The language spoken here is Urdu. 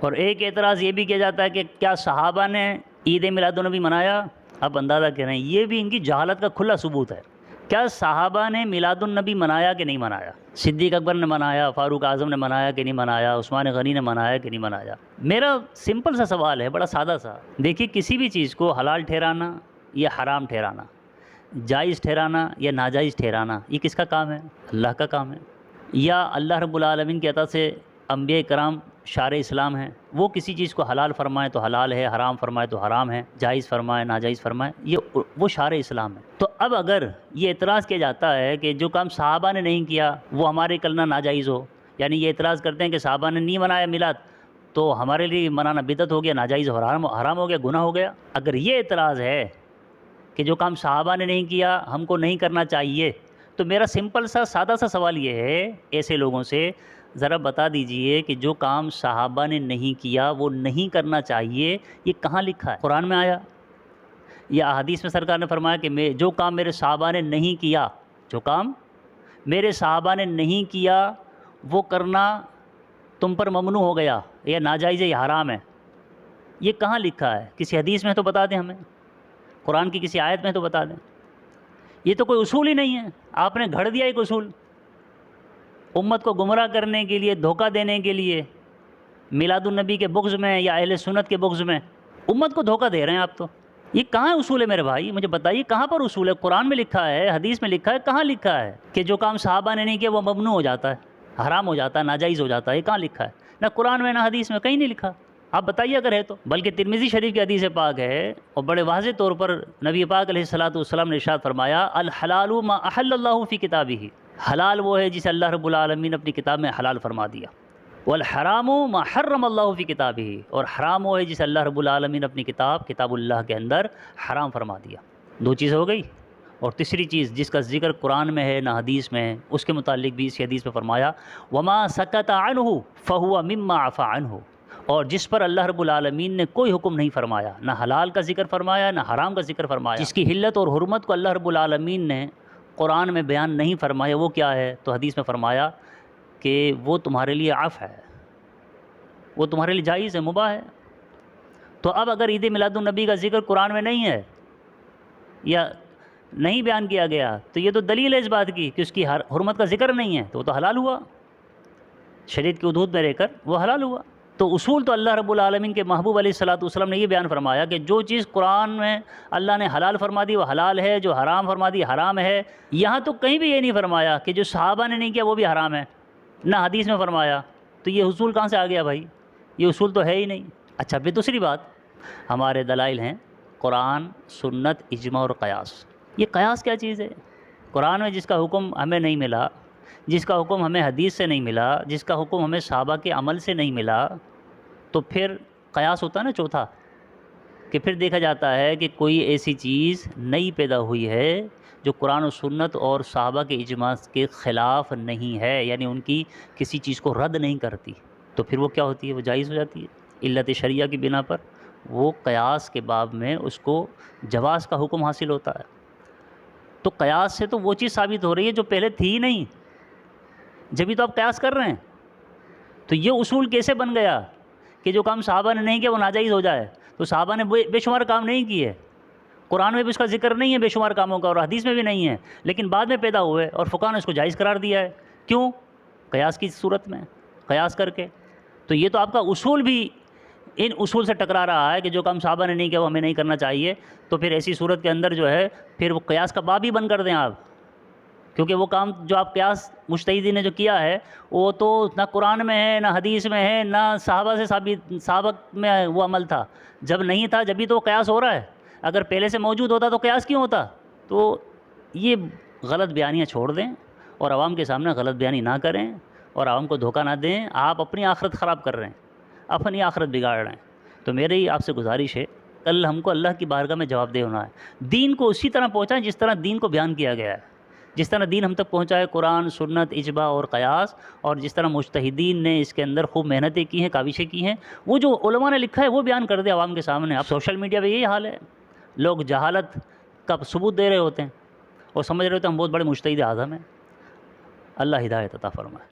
اور ایک اعتراض یہ بھی کیا جاتا ہے کہ کیا صحابہ نے عید میلاد النبی منایا؟ آپ اندازہ کریں، یہ بھی ان کی جہالت کا کھلا ثبوت ہے۔ کیا صحابہ نے میلاد النبی منایا کہ نہیں منایا؟ صدیق اکبر نے منایا، فاروق اعظم نے منایا کہ نہیں منایا، عثمان غنی نے منایا کہ نہیں منایا؟ میرا سمپل سا سوال ہے، بڑا سادہ سا۔ دیکھیے، کسی بھی چیز کو حلال ٹھہرانا یا حرام ٹھہرانا، جائز ٹھہرانا یا ناجائز ٹھہرانا، یہ کس کا کام ہے؟ اللہ کا کام ہے۔ یا اللہ رب العالمین کی عطا سے انبیاء کرام شارع اسلام ہیں، وہ کسی چیز کو حلال فرمائے تو حلال ہے، حرام فرمائے تو حرام ہے، جائز فرمائے ناجائز فرمائے، یہ وہ شارع اسلام ہے۔ تو اب اگر یہ اعتراض کیا جاتا ہے کہ جو کام صحابہ نے نہیں کیا وہ ہمارے کرنا ناجائز ہو، یعنی یہ اعتراض کرتے ہیں کہ صحابہ نے نہیں منایا میلاد تو ہمارے لیے منانا بدعت ہو گیا، ناجائز اور حرام ہو گیا، گناہ ہو گیا۔ اگر یہ اعتراض ہے کہ جو کام صحابہ نے نہیں کیا ہم کو نہیں کرنا چاہیے، تو میرا سمپل سا سادہ سا سوال یہ ہے ایسے لوگوں سے، ذرا بتا دیجئے کہ جو کام صحابہ نے نہیں کیا وہ نہیں کرنا چاہیے، یہ کہاں لکھا ہے؟ قرآن میں آیا یا احادیث میں سرکار نے فرمایا کہ جو کام میرے صحابہ نے نہیں کیا، جو کام میرے صحابہ نے نہیں کیا وہ کرنا تم پر ممنوع ہو گیا، یا ناجائز ہے یا حرام ہے؟ یہ کہاں لکھا ہے؟ کسی حدیث میں تو بتا دیں ہمیں، قرآن کی کسی آیت میں تو بتا دیں۔ یہ تو کوئی اصول ہی نہیں ہے، آپ نے گھڑ دیا ایک اصول امت کو گمراہ کرنے کے لیے، دھوکہ دینے کے لیے، میلاد النبی کے بغض میں یا اہل سنت کے بغض میں امت کو دھوکہ دے رہے ہیں آپ۔ تو یہ کہاں اصول ہے میرے بھائی؟ مجھے بتائیے کہاں پر اصول ہے؟ قرآن میں لکھا ہے، حدیث میں لکھا ہے، کہاں لکھا ہے کہ جو کام صحابہ نے نہیں کیا وہ ممنوع ہو جاتا ہے، حرام ہو جاتا ہے، ناجائز ہو جاتا ہے؟ یہ کہاں لکھا ہے؟ نہ قرآن میں نہ حدیث میں، کہیں نہیں لکھا۔ آپ بتائیے اگر ہے تو۔ بلکہ ترمذی شریف کی حدیث پاک ہے اور بڑے واضح طور پر نبی پاک علیہ الصلوۃ والسلام نے ارشاد فرمایا، الحلال ما احل اللہ فی کتابہ، حلال وہ ہے جسے اللہ رب العالمین نے اپنی کتاب میں حلال فرما دیا، والحرام ما حرم اللہ فی کتابہ، اور حرام وہ ہے جسے اللہ رب العالمین نے اپنی کتاب اللہ کے اندر حرام فرما دیا۔ دو چیزیں ہو گئی۔ اور تیسری چیز جس کا ذکر قرآن میں ہے نہ حدیث میں ہے، اس کے متعلق بھی اس حدیث میں فرمایا، وما سکت عنہ فہو مما عفا عنہ، اور جس پر اللہ رب العالمین نے کوئی حکم نہیں فرمایا، نہ حلال کا ذکر فرمایا نہ حرام کا ذکر فرمایا، جس کی حلت اور حرمت کو اللہ رب العالمین نے قرآن میں بیان نہیں فرمایا، وہ کیا ہے؟ تو حدیث میں فرمایا کہ وہ تمہارے لیے عفو ہے، وہ تمہارے لیے جائز ہے، مباح ہے۔ تو اب اگر عید میلاد النبی کا ذکر قرآن میں نہیں ہے یا نہیں بیان کیا گیا تو یہ تو دلیل ہے اس بات کی کہ اس کی حرمت کا ذکر نہیں ہے، تو وہ تو حلال ہوا، شریعت کی حدود میں رہ کر وہ حلال ہوا۔ تو اصول تو اللہ رب العالمین کے محبوب علیہ الصلوۃ والسلام نے یہ بیان فرمایا کہ جو چیز قرآن میں اللہ نے حلال فرما دی وہ حلال ہے، جو حرام فرما دی حرام ہے۔ یہاں تو کہیں بھی یہ نہیں فرمایا کہ جو صحابہ نے نہیں کیا وہ بھی حرام ہے، نہ حدیث میں فرمایا۔ تو یہ اصول کہاں سے آ گیا بھائی؟ یہ اصول تو ہے ہی نہیں۔ اچھا، پھر دوسری بات، ہمارے دلائل ہیں قرآن، سنت، اجماع اور قیاس۔ یہ قیاس کیا چیز ہے؟ قرآن میں جس کا حکم ہمیں نہیں ملا، جس کا حکم ہمیں حدیث سے نہیں ملا، جس کا حکم ہمیں صحابہ کے عمل سے نہیں ملا، تو پھر قیاس ہوتا ہے نا چوتھا، کہ پھر دیکھا جاتا ہے کہ کوئی ایسی چیز نئی پیدا ہوئی ہے جو قرآن و سنت اور صحابہ کے اجماع کے خلاف نہیں ہے، یعنی ان کی کسی چیز کو رد نہیں کرتی، تو پھر وہ کیا ہوتی ہے؟ وہ جائز ہو جاتی ہے۔ علت شرعیہ کی بنا پر وہ قیاس کے باب میں اس کو جواز کا حکم حاصل ہوتا ہے۔ تو قیاس سے تو وہ چیز ثابت ہو رہی ہے جو پہلے تھی ہی نہیں، جبھی تو آپ قیاس کر رہے ہیں۔ تو یہ اصول کیسے بن گیا کہ جو کام صحابہ نے نہیں کیا وہ ناجائز ہو جائے؟ تو صحابہ نے بے شمار کام نہیں کیے، قرآن میں بھی اس کا ذکر نہیں ہے بے شمار کاموں کا، اور حدیث میں بھی نہیں ہے، لیکن بعد میں پیدا ہوئے اور فقہاء نے اس کو جائز قرار دیا ہے۔ کیوں؟ قیاس کی صورت میں، قیاس کر کے۔ تو یہ تو آپ کا اصول بھی ان اصول سے ٹکرا رہا ہے کہ جو کام صحابہ نے نہیں کیا وہ ہمیں نہیں کرنا چاہیے، تو پھر ایسی صورت کے اندر جو ہے پھر وہ قیاس کا باب ہی بند کر دیں آپ، کیونکہ وہ کام جو آپ قیاس مجتہدین نے جو کیا ہے وہ تو نہ قرآن میں ہے نہ حدیث میں ہے نہ صحابہ سے ثابت، صحابہ میں وہ عمل تھا، جب نہیں تھا جبھی تو قیاس ہو رہا ہے، اگر پہلے سے موجود ہوتا تو قیاس کیوں ہوتا؟ تو یہ غلط بیانیاں چھوڑ دیں اور عوام کے سامنے غلط بیانی نہ کریں اور عوام کو دھوکہ نہ دیں۔ آپ اپنی آخرت خراب کر رہے ہیں، اپنی آخرت بگاڑ رہے ہیں۔ تو میری آپ سے گزارش ہے، کل ہم کو اللہ کی بارگاہ میں جواب دہ ہونا ہے۔ دین کو اسی طرح پہنچائیں جس طرح دین کو بیان کیا گیا ہے، جس طرح دین ہم تک پہنچا ہے، قرآن، سنت، اجماع اور قیاس، اور جس طرح مجتہدین نے اس کے اندر خوب محنتیں کی ہیں، کاوشیں کی ہیں، وہ جو علماء نے لکھا ہے وہ بیان کر دے عوام کے سامنے۔ اب سوشل میڈیا پہ یہی حال ہے، لوگ جہالت کا ثبوت دے رہے ہوتے ہیں اور سمجھ رہے ہوتے ہیں ہم بہت بڑے مجتہد اعظم ہیں۔ اللہ ہدایت عطا فرمائے۔